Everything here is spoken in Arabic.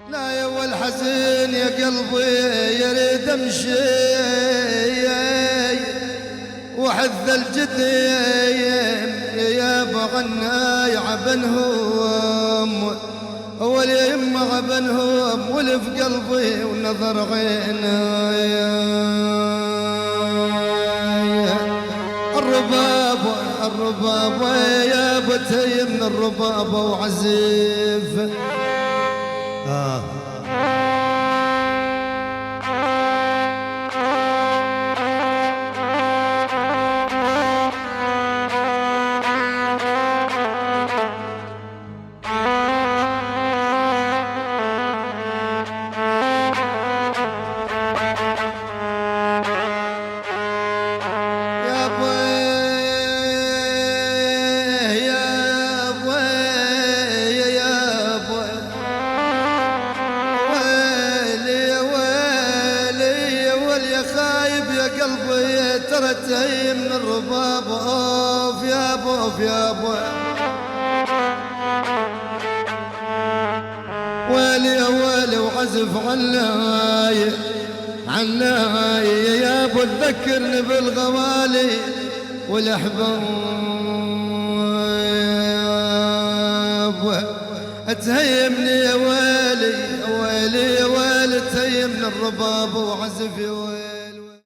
لا يا والحزين يا قلبي يريد امشي وحذ الجديم يا بغنى عبنهم واليم عبنهم والف قلبي ونظر عيني الرباب يا بتي من الرباب وعزيف قلبي ترتهي من الرباب اوف يا بوف يا بو ويلي ويلي وعزف عناي يا ابو تذكرني بالغوالي والاحباب تهيمني يا ويلي ويلي يا ويلي تهيمني الرباب وعزف يا ويلي